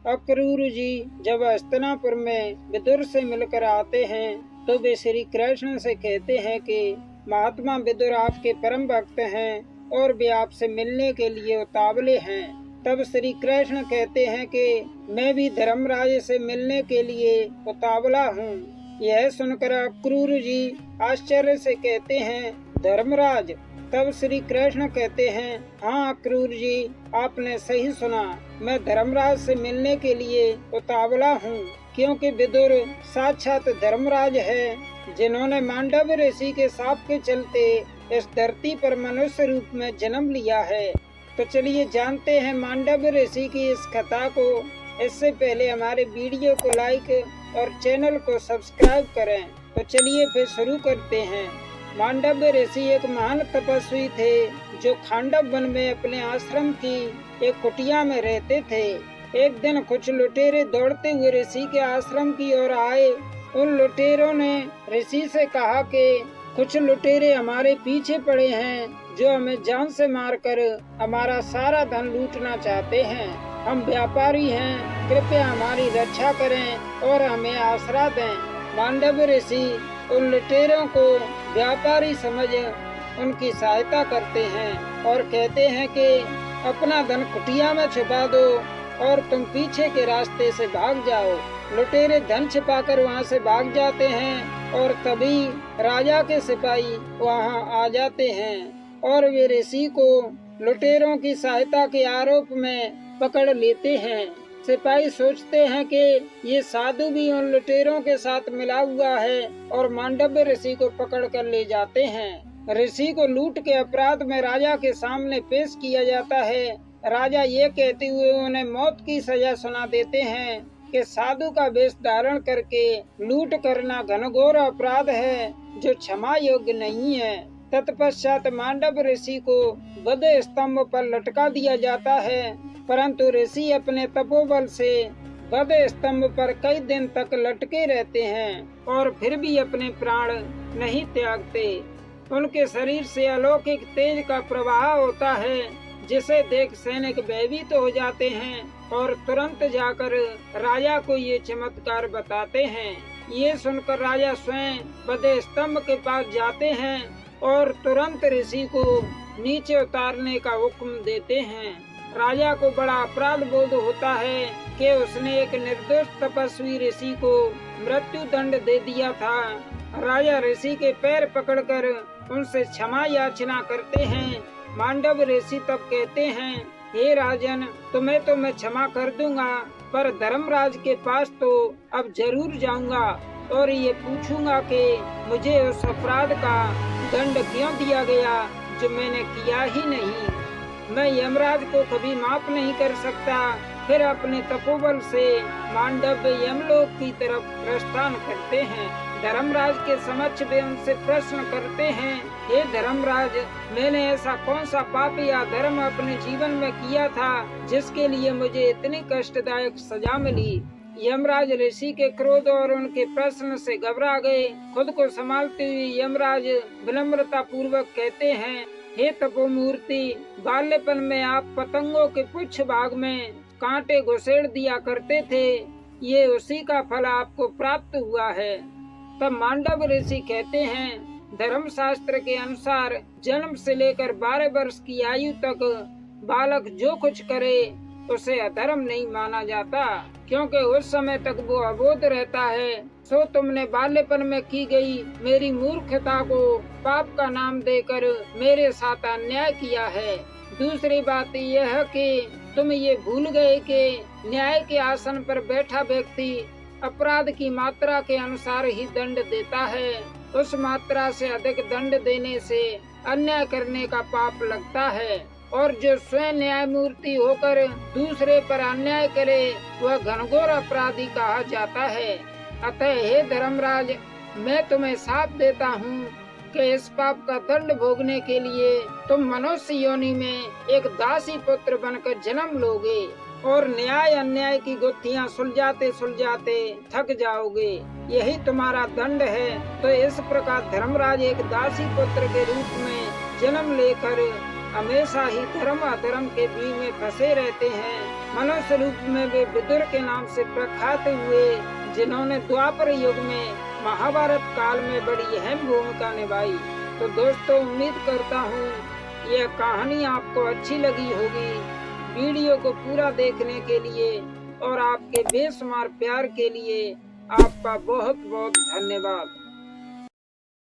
अक्रूर जी जब हस्तिनापुर में विदुर से मिलकर आते हैं तो वे श्री कृष्ण से कहते हैं कि महात्मा विदुर आपके परम भक्त हैं और वे आपसे मिलने के लिए उतावले हैं। तब श्री कृष्ण कहते हैं कि मैं भी धर्मराज से मिलने के लिए उतावला हूँ। यह सुनकर अक्रूर जी आश्चर्य से कहते हैं, धर्मराज? तब श्री कृष्ण कहते हैं, हाँ अक्रूर जी, आपने सही सुना, मैं धर्मराज से मिलने के लिए उतावला हूँ, क्योंकि विदुर साक्षात धर्मराज है, जिन्होंने मांडव ऋषि के शाप के चलते इस धरती पर मनुष्य रूप में जन्म लिया है। तो चलिए जानते हैं मांडव ऋषि की इस कथा को। इससे पहले हमारे वीडियो को लाइक और चैनल को सब्सक्राइब करें। तो चलिए फिर शुरू करते हैं। मांडव ऋषि एक महान तपस्वी थे जो खांडव वन में अपने आश्रम की एक कुटिया में रहते थे। एक दिन कुछ लुटेरे दौड़ते हुए ऋषि के आश्रम की ओर आए। उन लुटेरों ने ऋषि से कहा कि कुछ लुटेरे हमारे पीछे पड़े हैं जो हमें जान से मारकर हमारा सारा धन लूटना चाहते हैं। हम व्यापारी हैं, कृपया हमारी रक्षा करें और हमें आसरा दें। मांडव ऋषि उन लुटेरों को व्यापारी समझ उनकी सहायता करते हैं और कहते हैं कि अपना धन कुटिया में छुपा दो और तुम पीछे के रास्ते से भाग जाओ। लुटेरे धन छिपाकर वहां से भाग जाते हैं और तभी राजा के सिपाही वहां आ जाते हैं और वे ऋषि को लुटेरों की सहायता के आरोप में पकड़ लेते हैं। सिपाही सोचते हैं कि ये साधु भी उन लुटेरों के साथ मिला हुआ है और मांडव ऋषि को पकड़ कर ले जाते हैं। ऋषि को लूट के अपराध में राजा के सामने पेश किया जाता है। राजा ये कहते हुए उन्हें मौत की सजा सुना देते हैं कि साधु का वेश धारण करके लूट करना घनघोर अपराध है जो क्षमा योग्य नहीं है। तत्पश्चात मांडव ऋषि को वध स्तंभ पर लटका दिया जाता है, परंतु ऋषि अपने तपोबल से वध स्तंभ पर कई दिन तक लटके रहते हैं और फिर भी अपने प्राण नहीं त्यागते। उनके शरीर से अलौकिक तेज का प्रवाह होता है, जिसे देख सैनिक भयभीत हो जाते हैं और तुरंत जाकर राजा को ये चमत्कार बताते हैं। ये सुनकर राजा स्वयं वध स्तंभ के पास जाते हैं और तुरंत ऋषि को नीचे उतारने का हुक्म देते हैं। राजा को बड़ा अपराध बोध होता है कि उसने एक निर्दोष तपस्वी ऋषि को मृत्यु दंड दे दिया था। राजा ऋषि के पैर पकड़कर उनसे क्षमा याचना करते हैं। मांडव ऋषि तब कहते हैं, हे राजन, तुम्हें तो मैं क्षमा कर दूंगा, पर धर्मराज के पास तो अब जरूर जाऊंगा और ये पूछूंगा कि मुझे उस अपराध का दंड क्यों दिया गया जो मैंने किया ही नहीं। मैं यमराज को कभी माफ नहीं कर सकता। फिर अपने तपोबल से मांडव यमलोक की तरफ प्रस्थान करते हैं। धर्मराज के समक्ष वे उनसे प्रश्न करते हैं, हे धर्मराज, मैंने ऐसा कौन सा पाप या धर्म अपने जीवन में किया था जिसके लिए मुझे इतनी कष्टदायक सजा मिली। यमराज ऋषि के क्रोध और उनके प्रश्न से घबरा गए। खुद को संभालते हुए यमराज विनम्रता पूर्वक कहते हैं, हे तपोमूर्ति, बाल्यपन में आप पतंगों के पुच्छ भाग में कांटे घुसेड़ दिया करते थे, ये उसी का फल आपको प्राप्त हुआ है। तब मांडव ऋषि कहते हैं, धर्म शास्त्र के अनुसार जन्म से लेकर 12 वर्ष की आयु तक बालक जो कुछ करे उसे अधर्म नहीं माना जाता, क्योंकि उस समय तक वो अबोध रहता है। सो तुमने बाल्यपन में की गई मेरी मूर्खता को पाप का नाम देकर मेरे साथ अन्याय किया है। दूसरी बात यह है कि तुम ये भूल गए कि न्याय के आसन पर बैठा व्यक्ति अपराध की मात्रा के अनुसार ही दंड देता है। उस मात्रा से अधिक दंड देने से अन्याय करने का पाप लगता है, और जो स्वयं न्यायमूर्ति होकर दूसरे पर अन्याय करे वह घनघोर अपराधी कहा जाता है। अतः हे धर्मराज, मैं तुम्हें साथ देता हूँ कि इस पाप का दंड भोगने के लिए तुम मनुष्य योनि में एक दासी पुत्र बनकर जन्म लोगे और न्याय अन्याय की गुत्थियां सुलझाते सुलझाते थक जाओगे। यही तुम्हारा दंड है। तो इस प्रकार धर्मराज एक दासी पुत्र के रूप में जन्म लेकर हमेशा ही धर्म अधर्म के बीच में फंसे रहते हैं। मनुष्य रूप में वे विदुर के नाम से प्रख्यात हुए, जिन्होंने द्वापर युग में महाभारत काल में बड़ी अहम भूमिका निभाई। तो दोस्तों, उम्मीद करता हूँ यह कहानी आपको अच्छी लगी होगी। वीडियो को पूरा देखने के लिए और आपके बेशुमार प्यार के लिए आपका बहुत बहुत धन्यवाद।